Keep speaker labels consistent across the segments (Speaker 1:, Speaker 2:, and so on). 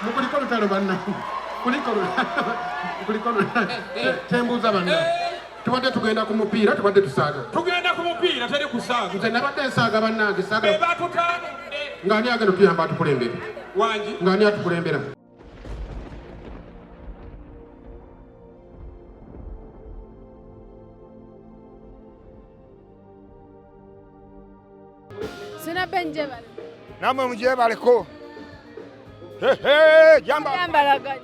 Speaker 1: Mukuliko lutalo banna. Kuliko tembuza banna. Tubadde tugenda ku mupiira tubadde tusaaga.
Speaker 2: Tugenda ku mupiira teri kusaaga.
Speaker 1: Nze nabadde nsaaga bannange saaga.
Speaker 2: Be batutaano.
Speaker 1: Ngani agenda tuyamba atukulembera.
Speaker 2: Wangi.
Speaker 1: Ngani atukulembera.
Speaker 3: Sina benjebale.
Speaker 4: Namwe mujebaleko.
Speaker 3: Jambalaganya.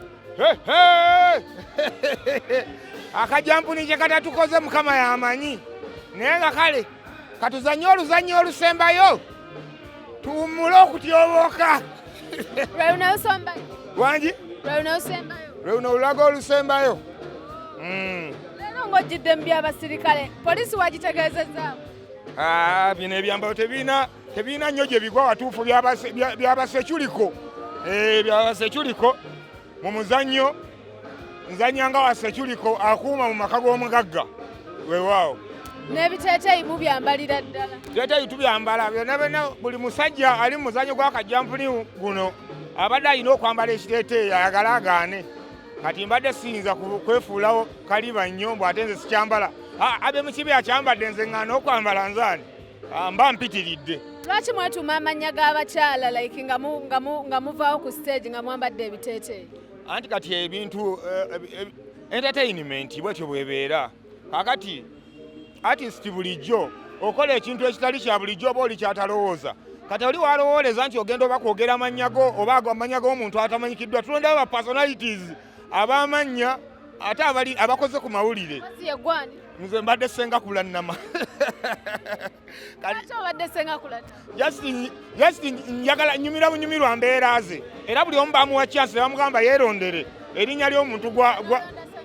Speaker 4: Akajampu nije katatukoze mukama yamanyi. Naye nga kale katuzanye oluzanyo olusembayo. Tuwumule okutyoboka.
Speaker 3: Lwewuna osembayo.
Speaker 4: Wangi?
Speaker 3: Lwewuna osembayo.
Speaker 4: Lwewuna olulago olusembayo.
Speaker 3: Lero ng'ojjidde mu by'abasirikale. Poliisi wagitegeezezzaako.
Speaker 4: Bino ebyambalo tebina nnyo gye bigwa watuufu byabasekyuliko. Byabasekyuliko mu muzannyo nzanyanga wasekyuliko akuuma mu maka g'omugagga weewaawo.
Speaker 3: N'ebiteeteeyi mubyambalira ddala.
Speaker 4: Ebiteeteeyi tubyambala byonna buli musajja ali mu muzannyo gw'akajjampuni guno abadde alina okwambala ekiteeteeyi ayagala agaane. Kati mbadde siyinza kwefuulawo kaliba nnyo mbw ate nze sikyambala. Abe mukibi akyambadde nze ŋŋaana okwambala nzaani mba mpitiridde.
Speaker 3: Lwaki mwetuuma amannya g'abakyala like nga muvaawo ku stage nga mwambadde ebiteeteeyi?
Speaker 4: Anti kati ebintu entertainment bwetyo bwebeera. Kakati artist bulijjo okola ekintu ekitali kya bulijjo oba oli kyatalowooza. Kati oli walowooleza nti ogenda oba kwogera amannya go oba amannya g'omuntu atamanyikiddwa. Tulondawo ba personalities ab'amannya ate abakoze ku mawulire. Nze mbadde Ssenga Kulannama.
Speaker 3: Lwaki obadde Ssenga Kulannama?
Speaker 4: Just njagala nnyumira bunyumirwa mbeera ze. Era buli omu bamuwa chance bamugamba yeerondere erinnya ly'omuntu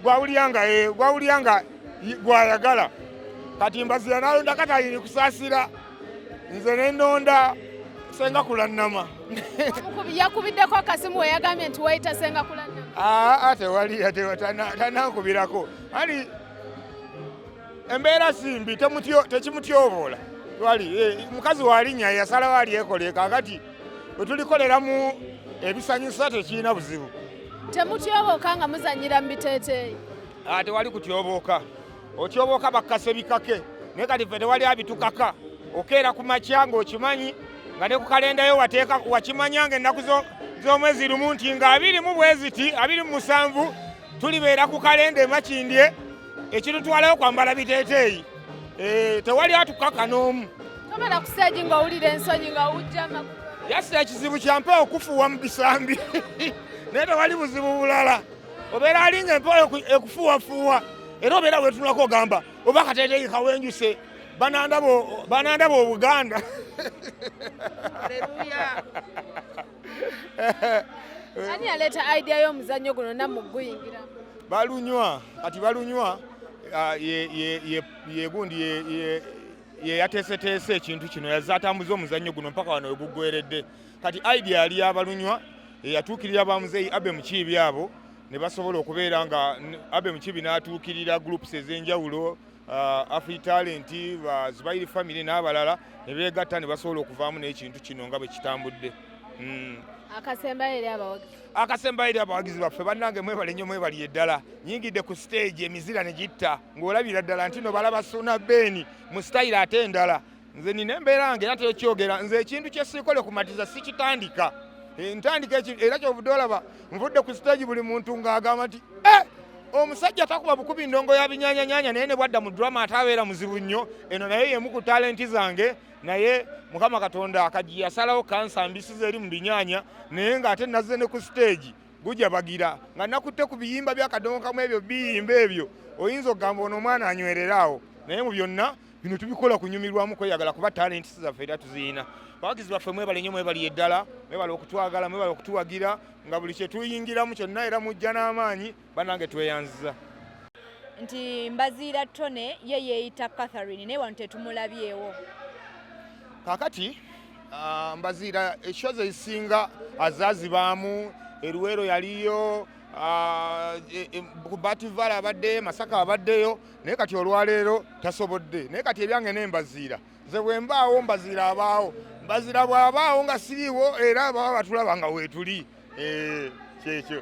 Speaker 4: gwawulira nga gwayagala. Kati mbazira n'alonda katayini kusaasira. Nze ne ndonda Ssenga Kulannama.
Speaker 3: Yakubiddeko akasimu we yagambye nti wayita Ssenga Kulannama?
Speaker 4: Tewali tanankubirako. Ali embeera simbi tekimutyoboola. Mukazi walinnya yasalawo alyekolee kakati bwe tulikolera mu ebisanyusa tekirina buzibu.
Speaker 3: Temutyoboka nga muzannyira mu biteeteeyi?
Speaker 4: Tewali kutyobooka. Otyobooka bakkase bikake naye kati ffe tewali abitukaka. Okeera ku makya ng'okimanyi nga ne ku kalendayo wakimanya ng'ennaku z'omwezi lumu nti nga 27 tulibeera ku kalenda e Makindye ekitutwalayo kwambala biteeteeyi. Tewali atukaka n'omu.
Speaker 3: Tomala ku stage ng'owulira ensonyi nga wujja amakulu.
Speaker 4: Yassa ekizibu kya mpewo okufuuwa mu bisambi naye tewali buzibu bulala. Obeera alinga empewo ekufuuwafuuwa era obeera wetunulako ogamba oba akateeteeyi kawenjuse banandaba Obuganda.
Speaker 3: Ani yaleeta idea y'omuzannyo guno nammwe guyingiramu?
Speaker 4: Balunywa kati balunywa yegundi ye yateeseteese ekintu kino yazze atambuza omuzannyo guno mpaka wano weguggweredde. Kati idea yali yabulunywa yatuukirira bamuzeeyi Abe Mukiibi abo ne basobola okubeera nga Abe Mukiibi n'atuukirira groups ez'enjawulo Afri Talent Zubairi Family n'abalala ne beegatta ne basobola okuvaamu n'ekintu kino nga bwe kitambudde.
Speaker 3: Akasembayo eri abawagizi?
Speaker 4: Akasembayo eri abawagizi baffe bannange mwebale nnyo mwebaliye ddala. Nyingidde ku stage emizira ne gitta ng'olabira ddala nti no balaba Suna Beni mu style ate endala. Nze nina embeera yange era tekyogera nze ekintu kye siikole kumatiza sikitandika. Ntandika era kyovudde olaba nvudde ku stage buli muntu ng'agamba nti omusajja takuba bukubi ndongo ya binyaanyanya naye ne bwadda mu drama atabeera muzibu nnyo. Eno naye yemu ku talenti zange naye Mukama Katonda akaji yasalawo kansa mbisiza eri mu binyaanya naye ng'ate nazze ne ku stage gujja bagira nga nakutte ku biyimba by'akadongo kamu ebyo biyimba ebyo oyinza okugamba ono omwana anywereraawo naye mu byonna bino tubikola kunyumirwamu kweyagala kuba talenti zaffe era tuziina. Bawagizi baffe mwebale nnyo mwebaliye ddala mwebale okutwagala mwebale okutuwagira nga buli kye tuyingiramu kyonna era mujja n'amaanyi bannange tweyanziza.
Speaker 5: Nti Mbaziira Tone ye yeeyita Catherine naye wano tetumulabyewo.
Speaker 4: Kakati Mbaziira ekyo ze zisinga azaazibaamu Eruwero yaliyo Bativala abaddeyo Masaka abaddeyo naye kati olwaleero tasobodde naye kati ebyange n'Embaziira nze bwe mbaawo Mbaziira abaawo Mbaziira bw'abaawo nga siriiwo era baba batulaba nga weetuli kyekyo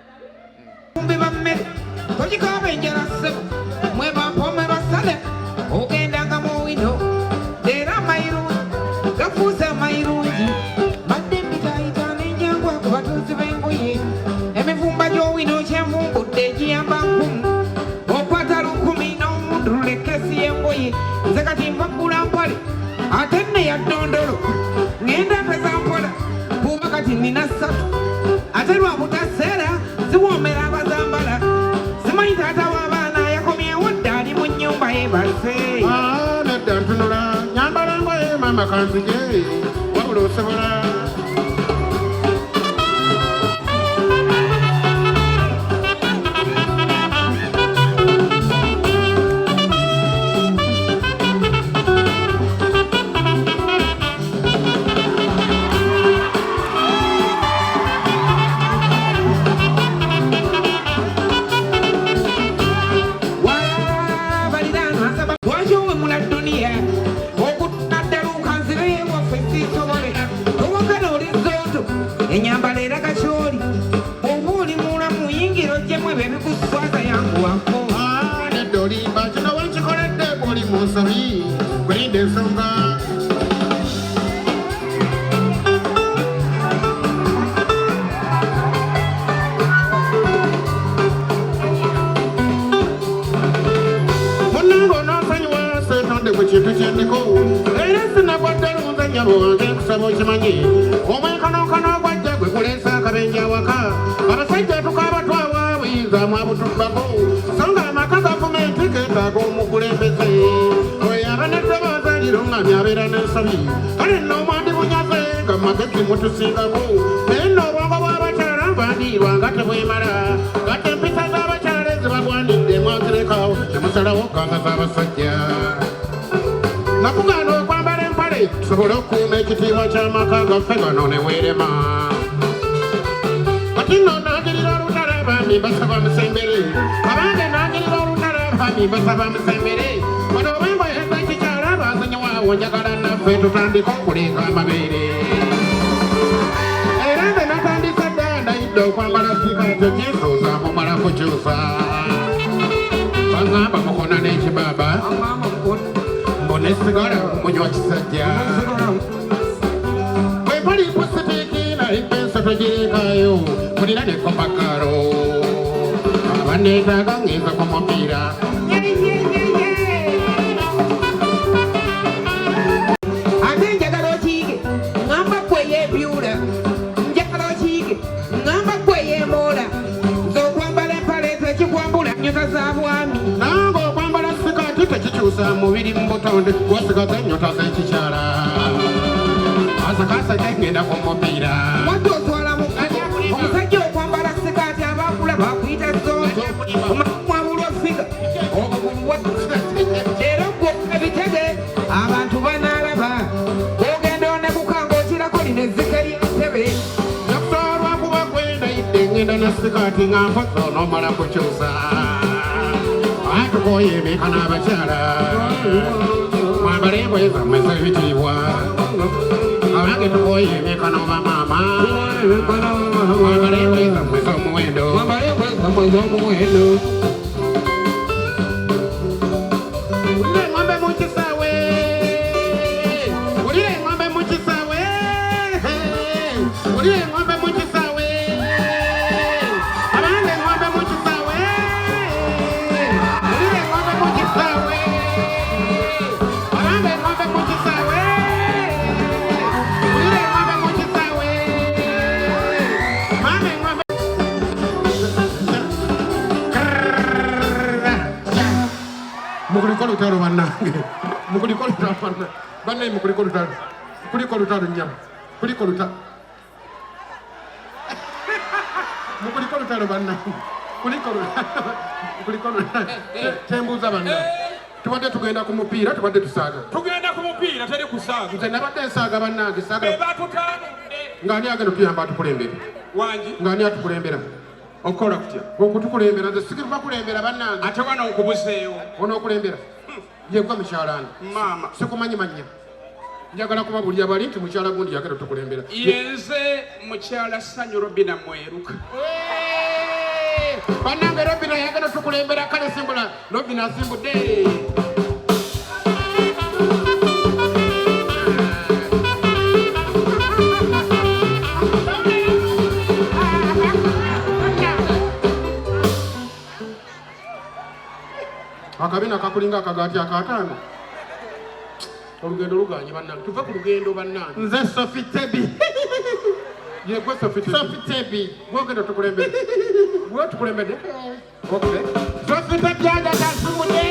Speaker 6: Mbe bammere togikaba enjala ssebo mwe bampome basale ogendanga mu wino era amayirungi gafuuse amayirungi badde mbitayita n'enjangwa ku batuuzi b'engoye emivumba gy'owino kyenvumbudde egiyamba nkumu okwata 10 n'omuntu lulekesi y'engoye nze kati nva ggula mpale ate nne ya ddondolo ŋŋenda mpeza mpola kuba kati nina 3 ate lwa butaseera ziwoomera abazambala simanyi taata w'abaana yakomyewo dda ali mu nnyumba ye base
Speaker 1: nedda ntunula nyambala ngoye mama kanzige wabula osobola
Speaker 6: enyambala era kakyoli oba oli mulamu yingiro gyemu ebyo ebikuswaza yanguwako
Speaker 1: nedda olimba kino wenkikoledde bwoli mu nsobi kulinda ensonga munange onoosonyiwa seetonde ku kintu kyendiko era sinagwadde lunzanyabo wange nkusaba okimanyi omwenkanonkano gwajja gwe kuleesa akabenje awaka abasajja tukaaba twawa buyinza mwabutubbako so nga amaka gavumenti geetaaga omukulembeze oyaba neddobooza lirungamye abeera n'ensobi kale nno omwandi bunyaze nga magezi mutusingako naye nno obwongo bw'abakyala mbandiirwa nga tebwemala gate empisa z'abakyala ezibagwanidde mwazirekawo temusalawo kkanga z'abasajja nakugaana okwambala empale tusobole okukuuma ekitiibwa ky'amaka gaffe gano ne weerema kati nno naagirira olutala abaami basaba musembere abange naagirira olutala abaami basaba musembere bano obwengoye z'ekikyala bazanyiwaawo njagala naffe tutandika okulinga amabeere era nze natandise dda ndayidde okwambala sikaati ekinsuuza mumala kukyusa baŋŋamba mukona n'ekibaaba onesigala munywa kisajja bwepali pusitiiki nalimba ensoto girekayo mulira nekopakalo abaneetaaga ngenza ku mupiira
Speaker 6: ate njagala okiige ŋŋamba ggweyo ebyula njagala okiige ŋŋamba ggweyo emoola nze okwambala empale ezo ekikwambula nnyota za bwami
Speaker 1: nange okwambala sikaati tekikyusa mubiri mu butonde gwosigaza ennyota z'ekikyala asakasajja ngenda ku mupiira
Speaker 6: wadde otwala mu omusajja okwambala sikaati abaakula bakuyita zonzo omwabulwa figa obugulwa era gwe ebitege abantu banaalaba ogenda onekukanga okirako lino ezzike ly'entebe
Speaker 1: nakusobolwa kuba gwendayidde ngenda ne sikaati nga mpoza onoomala kukyusa atukoye emeka n'abakyala mwambala engoye zammwe z'ebitiibwa abange tukoye emeka n'oba maama mwambala engoye zammwe z'omuwendo Ulire ng'ombe mu kisaawe ulire ng'ombe mu kisaawe ulire ng'ombe mu kisaawe abange ng'ombe mu kisaawe ulire ng'ombe mu kisaawe abange ng'ombe mu kisaawe ulire ng'ombe mu kisaawe mame ng'ombe mukuliko lutalo bannange mukuliko lutalo bannange bannaye mukuliko lutalo kuliko lutalo nnyama kuliko lutalo mukuliko lutalo bannange kuliko lutalo tembuuza bannange tubadde tugenda ku mupiira tubadde tusaaga
Speaker 2: tugenda ku mupiira teri kusaaga
Speaker 1: nze nabadde nsaaga bannange saaga
Speaker 2: bebatutandudde
Speaker 1: ng'ani agenda tuyamba atukulembera
Speaker 2: wangi
Speaker 1: ng'ani atukulembera
Speaker 2: okola kutya
Speaker 1: okutukulembera nze sigirwa kulembera bannange
Speaker 2: ate wana okubuzeewo
Speaker 1: onookulembera yegwe mukyalani
Speaker 2: maama
Speaker 1: sikumanyi mannya njagala kubabulira bali nti mukyala gundi yagenda tukulembera
Speaker 2: yenze mukyala Sanyu Robina Mweruka
Speaker 1: bannange Robina yagenda tukulembera kale simbula Robina asimbudde akabina kakulinga akagaati akataano olugendo luganye bannange tuve ku lugendo bannange
Speaker 7: nze Sophie Tebi
Speaker 1: yegwe Sophie
Speaker 7: Tebi
Speaker 1: gwogenda tukulembere gwe tukulembedde
Speaker 7: okay
Speaker 1: Sophie Tebi agenda asumudde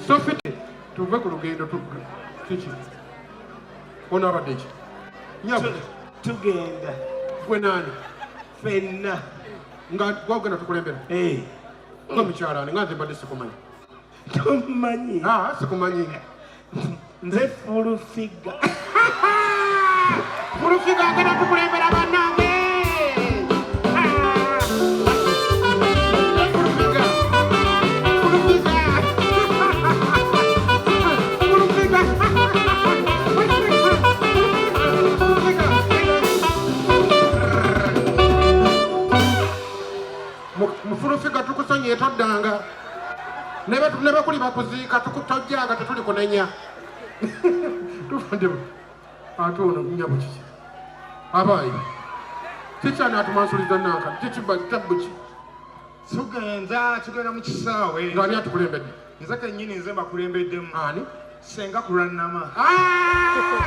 Speaker 1: Sophie tuve ku lugendo kiki ono abadde ki nyabo
Speaker 7: tugenda
Speaker 1: gwe nani
Speaker 7: fenna
Speaker 1: nga gwogenda tukulembera gwe mukyalani nga nze mbadde sikumanyi
Speaker 7: tomanyi
Speaker 1: sikumanyi
Speaker 7: nze fulufiga
Speaker 1: fulufiga agenda tukulembera bannange mufulufiga tukusonye toddanga ne bakuli bakuziika tojjanga tetuli kunenya tufande ate ono nyabo kiki abaayi kikyani atumansuliza nanka kikibatabuki
Speaker 7: tugenda mu kisaawe
Speaker 1: ngaani atukulembedde
Speaker 7: nze kennyini nze mbakulembeddemu
Speaker 1: ani
Speaker 7: senga kulwannama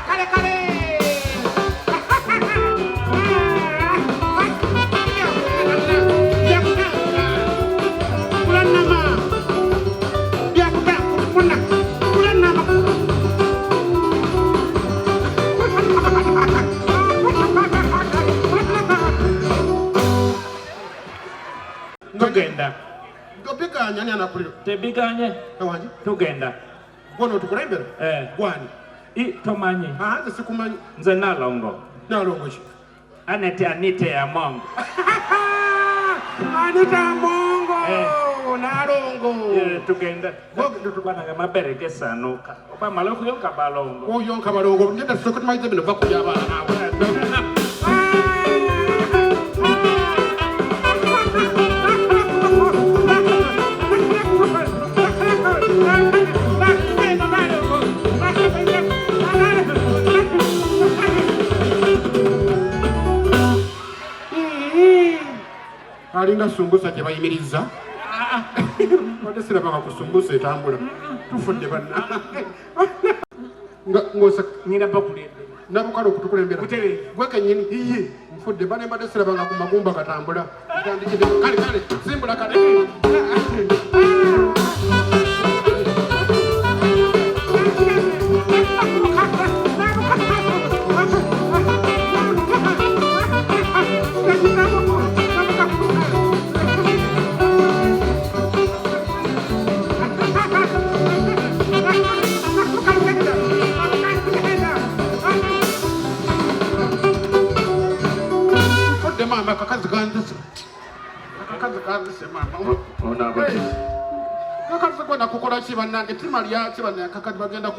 Speaker 1: kale
Speaker 7: tugenda
Speaker 1: obiganya ani anakulira
Speaker 7: tebiganye
Speaker 1: ewange
Speaker 7: tugenda
Speaker 1: gwona otukulembera gwani
Speaker 7: tomanyi
Speaker 1: nze sikumanyi
Speaker 7: nze nalongo
Speaker 1: nalongo ki
Speaker 7: anite ya mongo
Speaker 1: anita mongo nalongo
Speaker 7: tugenda tukwananga mabere gesanuka oba mala okuyonka balongo
Speaker 1: oyonka balongo njeda sokotimaize bino vakulya abaana awe alinga sumbusa gye bayimiriza ode sirabanga ku sumbusa etambula tufudde banna ngosa
Speaker 7: nyina bakulembe
Speaker 1: nabukale okutukulembera gwe kenyini iye nfudde bane mbadde sirabanga ku magumba gatambula tandikide kale simbula kale akakazi kanzise mama akakazi kwenda kukola ki bannange tima lyaki akakazi bagenda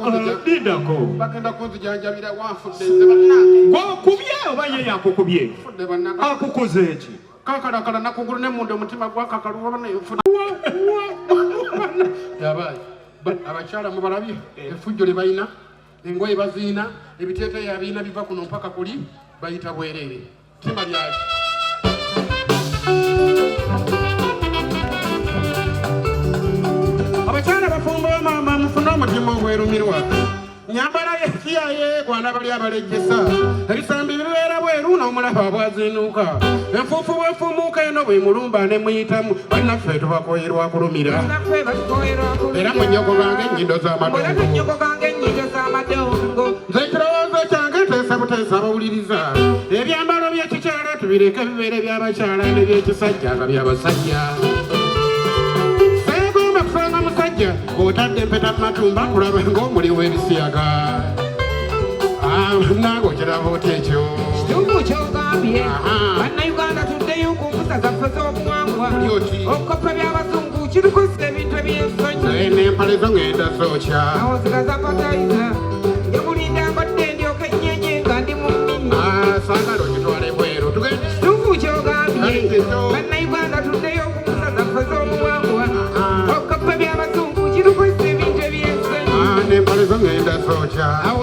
Speaker 1: kunzijanjabira wanfuddeze bannange
Speaker 7: gwakubye oba ye yakukubye
Speaker 1: fudde bannange
Speaker 7: akukoze eki
Speaker 1: kakalakala nakugulu nemunda omutima gwakakaluwabanefud yabayi abakyala mubalabye efujjo lye balina engoye baziina ebiteeteeyo abiina biva kuno mpaka kuli bayita bwereere tima lyaki abakyala bafumba mama mufune omutima ogwerumirwa nyambala yekiyaye gwana bali abalejjesa ebisambi bibeera bweru n'omulaba bwazinuuka enfuufu bwefumuuka eno bwe mulumba ne muyitamu bannaffe tubakoyerwa kulumira era mwennyoko gange ennyindo z'amadongo nze ekirowoozo kyange teesa buteesa abawuliriza ebyambalo by'ekikyala tubireke bibeere by'abakyala n'ebyekisajja nga by'abasajja seegomba kusanga musajja ng'otadde empeta mu matumba kulaba ng'omuliwo ebisiyaga Nago kirabo tekyo.
Speaker 6: Kituufu ky'ogambye bannayuganda tuddeyo ku mbusa zaffe z'obuwangwa okukoppa by'abazungu kirikusa ebintu eby'ensonyi
Speaker 1: N'empale zo ngenda zookya.
Speaker 6: awo zigazapatayiza yamulinda mbadde ndyoka ennyenye nga ndi mu nnimi
Speaker 1: Saagala okitwale bweru tugende.
Speaker 6: kituufu ky'ogambye bannayuganda tuddeyo ku mbusa zaffe z'obuwangwa okukoppa by'abazungu kirikusa ebintu eby'ensonyi
Speaker 1: N'empale zo ngenda zookya.
Speaker 6: awo